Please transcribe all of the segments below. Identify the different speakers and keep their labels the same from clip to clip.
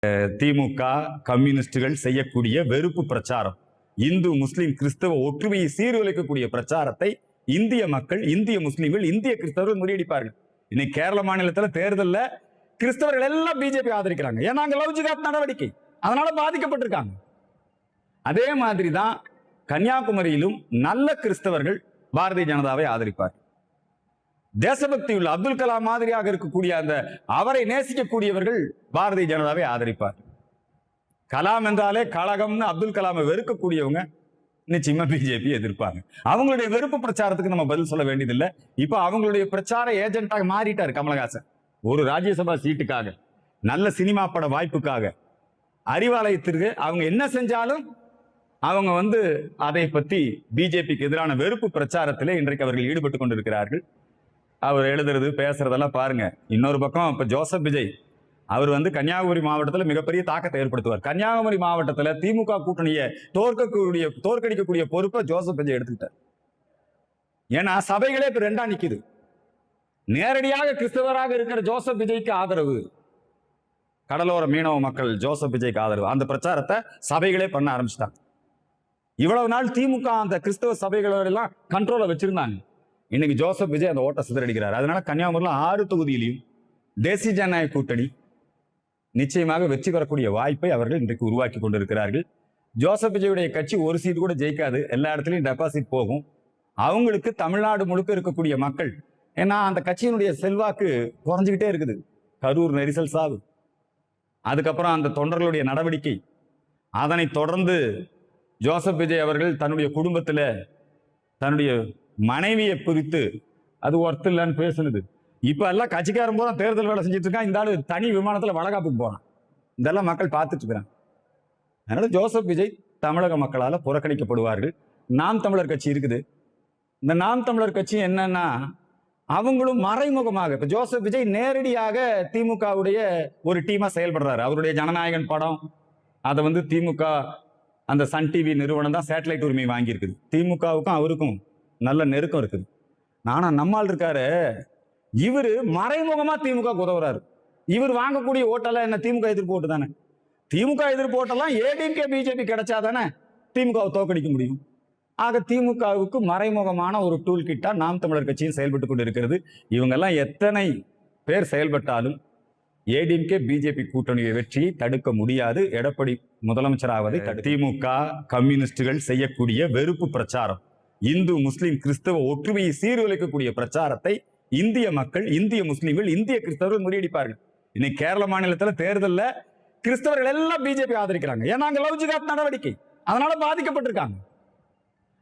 Speaker 1: திமுக கம்யூனிஸ்டுகள் செய்யக்கூடிய வெறுப்பு பிரச்சாரம், இந்து முஸ்லிம் கிறிஸ்தவ ஒற்றுமையை சீர்குலைக்கக்கூடிய பிரச்சாரத்தை இந்திய மக்கள், இந்திய முஸ்லிம்கள், இந்திய கிறிஸ்தவர்கள் முறியடிப்பார்கள். இன்னைக்கு கேரள மாநிலத்தில் தேர்தலில் கிறிஸ்தவர்கள் எல்லாம் பிஜேபி ஆதரிக்கிறாங்க. ஏன்னா அங்க லவ் ஜிகாத் நடவடிக்கை, அதனால பாதிக்கப்பட்டிருக்காங்க. அதே மாதிரி தான் கன்னியாகுமரியிலும் நல்ல கிறிஸ்தவர்கள் பாரதிய ஜனதாவை ஆதரிப்பார். தேசபக்தி உள்ள அப்துல் கலாம் மாதிரியாக இருக்கக்கூடிய அந்த அவரை நேசிக்கக்கூடியவர்கள் பாரதிய ஜனதாவை ஆதரிப்பார். கலாம் என்றாலே கழகம்னு அப்துல் கலாமை வெறுக்கக்கூடியவங்க நிச்சயமா பிஜேபி எதிர்ப்பாங்க. அவங்களுடைய வெறுப்பு பிரச்சாரத்துக்கு நம்ம பதில் சொல்ல வேண்டியதில்லை. இப்ப அவங்களுடைய பிரச்சார ஏஜென்ட்டாக மாறிட்டார் கமலஹாசன். ஒரு ராஜ்யசபா சீட்டுக்காக, நல்ல சினிமா பட வாய்ப்புக்காக, அறிவாலயத்திற்கு அவங்க என்ன செஞ்சாலும் அவங்க அதை பத்தி பிஜேபிக்கு எதிரான வெறுப்பு பிரச்சாரத்திலே இன்றைக்கு அவர்கள் ஈடுபட்டு கொண்டிருக்கிறார்கள். அவர் எழுதுறது பேசுறதெல்லாம் பாருங்க. இன்னொரு பக்கம் இப்ப ஜோசப் விஜய் அவர் கன்னியாகுமரி மாவட்டத்தில் மிகப்பெரிய தாக்கத்தை ஏற்படுத்துவார். கன்னியாகுமரி மாவட்டத்தில் திமுக கூட்டணியை தோற்கடிக்கக்கூடிய பொறுப்பை ஜோசப் விஜய் எடுத்துக்கிட்டார். ஏன்னா சபைகளே இப்ப ரெண்டா நிக்குது. நேரடியாக கிறிஸ்தவராக இருக்கிற ஜோசப் விஜய்க்கு ஆதரவு, கடலோர மீனவ மக்கள் ஜோசப் விஜய்க்கு ஆதரவு, அந்த பிரச்சாரத்தை சபைகளே பண்ண ஆரம்பிச்சிட்டாங்க. இவ்வளவு நாள் திமுக அந்த கிறிஸ்தவ சபைகளெல்லாம் கண்ட்ரோல வச்சிருந்தாங்க. இன்னைக்கு ஜோசப் விஜய் அந்த ஓட்ட சிதறடிக்கிறார். அதனால கன்னியாகுமரியில் 6 தொகுதியிலையும் தேசிய ஜனநாயக கூட்டணி நிச்சயமாக வெற்றி பெறக்கூடிய வாய்ப்பை அவர்கள் இன்றைக்கு உருவாக்கி கொண்டிருக்கிறார்கள். ஜோசப் விஜயுடைய கட்சி ஒரு சீட் கூட ஜெயிக்காது, எல்லா இடத்துலையும் டெபாசிட் போகும். அவங்களுக்கு தமிழ்நாடு முழுக்க இருக்கக்கூடிய மக்கள், ஏன்னா அந்த கட்சியினுடைய செல்வாக்கு குறைஞ்சிக்கிட்டே இருக்குது. கரூர் நெரிசல் சாவு, அதுக்கப்புறம் அந்த தொண்டர்களுடைய நடவடிக்கை, அதனை தொடர்ந்து ஜோசப் விஜய் அவர்கள் தன்னுடைய குடும்பத்தில் தன்னுடைய மனைவியை குறித்து அது ஒர்த் இல்லைன்னு பேசுனது. இப்ப எல்லாம் கட்சிக்காரன் போல தேர்தல் வேலை செஞ்சுட்டு இருக்கான். இந்த ஆளு தனி விமானத்துல வளகாப்புக்கு போனான். இதெல்லாம் மக்கள் பார்த்துட்டு இருக்கிறாங்க. அதனால ஜோசப் விஜய் தமிழக மக்களால் புறக்கணிக்கப்படுவார்கள். நாம் தமிழர் கட்சி இருக்குது. இந்த நாம் தமிழர் கட்சி என்னன்னா, அவங்களும் மறைமுகமாக, இப்ப ஜோசப் விஜய் நேரடியாக திமுகவுடைய ஒரு டீமா செயல்படுறாரு. அவருடைய ஜனநாயகன் படம் அதை திமுக அந்த சன் டிவி நிறுவனம் தான் சேட்டலைட் உரிமை வாங்கி இருக்குது. திமுகவுக்கும் அவருக்கும் நல்ல நெருக்கம் இருக்குது. ஆனா நம்மால் இருக்காரு, இவரு மறைமுகமா திமுக உதவுறாரு. இவர் வாங்கக்கூடிய ஓட்டெல்லாம் என்ன திமுக எதிர்ப்பு ஓட்டு தானே. திமுக எதிர்ப்பு ஓட்டெல்லாம் ஏடிஎம்கே பிஜேபி கிடைச்சாதானே திமுகவை தோற்கடிக்க முடியும். ஆக திமுகவுக்கு மறைமுகமான ஒரு டூல் கிட்டா நாம் தமிழர் கட்சியும் செயல்பட்டு கொண்டு இருக்கிறது. இவங்கெல்லாம் எத்தனை பேர் செயல்பட்டாலும் ஏடிஎம்கே பிஜேபி கூட்டணியை வெற்றியை தடுக்க முடியாது. எடப்பாடி முதலமைச்சராவதை திமுக கம்யூனிஸ்டுகள் செய்யக்கூடிய வெறுப்பு பிரச்சாரம், இந்து முஸ்லிம் கிறிஸ்தவ ஒற்றுமையை சீர்குலைக்கக்கூடிய பிரச்சாரத்தை இந்திய மக்கள், இந்திய முஸ்லிம்கள், இந்திய கிறிஸ்தவர்கள் முறியடிப்பார்கள். இன்னைக்கு கேரள மாநிலத்தில் தேர்தலில் கிறிஸ்தவர்கள் எல்லாம் பிஜேபி ஆதரிக்கிறாங்க. ஏன்னா அங்க லவ் ஜிகாத் நடவடிக்கை, அதனால பாதிக்கப்பட்டிருக்காங்க.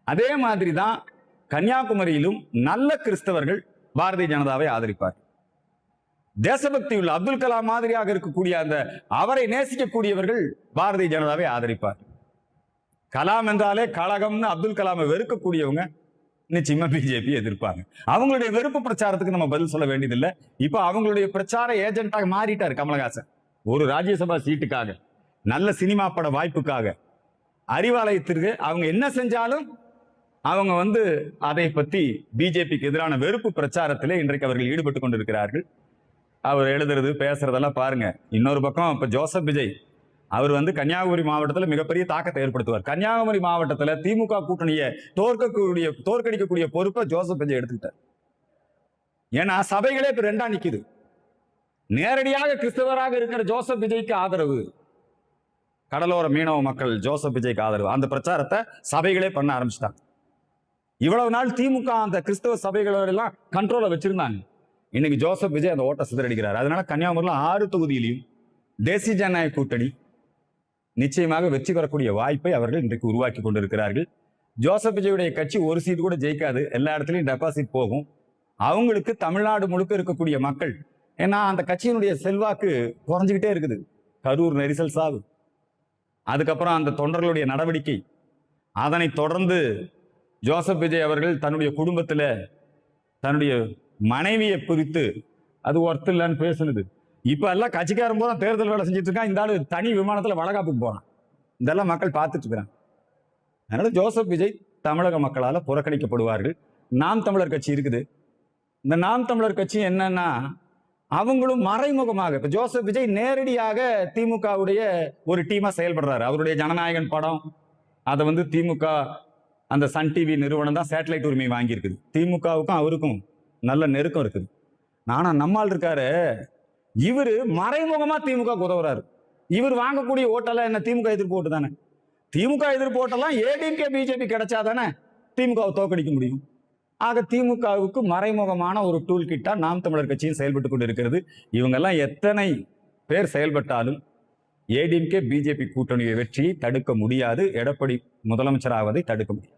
Speaker 1: அதே மாதிரி தான் கன்னியாகுமரியிலும் நல்ல கிறிஸ்தவர்கள் பாரதிய ஜனதாவை ஆதரிப்பார். தேசபக்தி உள்ள அப்துல் கலாம் மாதிரியாக இருக்கக்கூடிய அந்த அவரை நேசிக்கக்கூடியவர்கள் பாரதிய ஜனதாவை ஆதரிப்பார். கலாம் என்றாலே கழகம்னு அப்துல் கலாமை வெறுக்கக்கூடியவங்க நிச்சயமா பிஜேபி எதிர்ப்பாங்க. அவங்களுடைய வெறுப்பு பிரச்சாரத்துக்கு நம்ம பதில் சொல்ல வேண்டியதில்லை. இப்ப அவங்களுடைய பிரச்சார ஏஜென்ட்டாக மாறிட்டார் கமலஹாசன். ஒரு ராஜ்யசபா சீட்டுக்காக, நல்ல சினிமா பட வாய்ப்புக்காக, அறிவாலயத்திற்கு அவங்க என்ன செஞ்சாலும் அவங்க அதை பத்தி பிஜேபிக்கு எதிரான வெறுப்பு பிரச்சாரத்திலே இன்றைக்கு அவர்கள் ஈடுபட்டு கொண்டிருக்கிறார்கள். அவர் எழுதுறது பேசுறதெல்லாம் பாருங்க. இன்னொரு பக்கம் இப்ப ஜோசப் விஜய் அவர் கன்னியாகுமரி மாவட்டத்தில் மிகப்பெரிய தாக்கத்தை ஏற்படுத்துவார். கன்னியாகுமரி மாவட்டத்தில் திமுக கூட்டணியை தோற்கடிக்கக்கூடிய பொறுப்பை ஜோசப் விஜய் எடுத்துக்கிட்டார். ஏன்னா சபைகளே இப்ப ரெண்டா நிக்குது. நேரடியாக கிறிஸ்தவராக இருக்கிற ஜோசப் விஜய்க்கு ஆதரவு, கடலோர மீனவ மக்கள் ஜோசப் விஜய்க்கு ஆதரவு, அந்த பிரச்சாரத்தை சபைகளே பண்ண ஆரம்பிச்சிட்டாங்க. இவ்வளவு நாள் திமுக அந்த கிறிஸ்தவ சபைகளெல்லாம் கண்ட்ரோல வச்சிருந்தாங்க. இன்னைக்கு ஜோசப் விஜய் அந்த ஓட்ட சிதறடிக்கிறார். அதனால கன்னியாகுமரியில் 6 தொகுதியிலையும் தேசிய ஜனநாயக கூட்டணி நிச்சயமாக வெற்றி பெறக்கூடிய வாய்ப்பை அவர்கள் இன்றைக்கு உருவாக்கி கொண்டிருக்கிறார்கள். ஜோசப் விஜயுடைய கட்சி ஒரு சீட் கூட ஜெயிக்காது, எல்லா இடத்துலையும் டெபாசிட் போகும். அவங்களுக்கு தமிழ்நாடு முழுக்க இருக்கக்கூடிய மக்கள், ஏன்னா அந்த கட்சியினுடைய செல்வாக்கு குறைஞ்சிக்கிட்டே இருக்குது. கரூர் நெரிசல் சாவு, அதுக்கப்புறம் அந்த தொண்டர்களுடைய நடவடிக்கை, அதனை தொடர்ந்து ஜோசப் விஜய் அவர்கள் தன்னுடைய குடும்பத்தில் தன்னுடைய மனைவியை குறித்து அது ஒர்த் இல்லைன்னு பேசுனது. இப்ப எல்லாம் கட்சிக்காரன் போல தேர்தல் வேலை செஞ்சுட்டு இருக்கான். இந்த ஆளு தனி விமானத்துல வளகாப்புக்கு போனான். இதெல்லாம் மக்கள் பார்த்துட்டு இருக்கிறாங்க. அதனால ஜோசப் விஜய் தமிழக மக்களால் புறக்கணிக்கப்படுவார்கள். நாம் தமிழர் கட்சி இருக்குது. இந்த நாம் தமிழர் கட்சி என்னன்னா, அவங்களும் மறைமுகமாக, இப்ப ஜோசப் விஜய் நேரடியாக திமுகவுடைய ஒரு டீமா செயல்படுறாரு. அவருடைய ஜனநாயகன் படம் அதை திமுக அந்த சன் டிவி நிறுவனம் தான் சேட்டலைட் உரிமை வாங்கியிருக்குது. திமுகவுக்கும் அவருக்கும் நல்ல நெருக்கம் இருக்குது. ஆனா நம்மால் இருக்காரு, இவரு மறைமுகமா திமுக உதவுறாரு. இவர் வாங்கக்கூடிய ஓட்டெல்லாம் என்ன திமுக எதிர்ப்பு ஓட்டு தானே. திமுக எதிர்ப்பு ஓட்டெல்லாம் ஏடிஎம்கே பிஜேபி கிடைச்சா தானே திமுகவை தோக்கடிக்க முடியும். ஆக திமுகவுக்கு மறைமுகமான ஒரு டூல் கிட்டா நாம் தமிழர் கட்சியும் செயல்பட்டு கொண்டு இருக்கிறது. இவங்கெல்லாம் எத்தனை பேர் செயல்பட்டாலும் ஏடிஎம்கே பிஜேபி கூட்டணியை வெற்றியை தடுக்க முடியாது. எடப்பாடி முதலமைச்சராவதை தடுக்க முடியாது.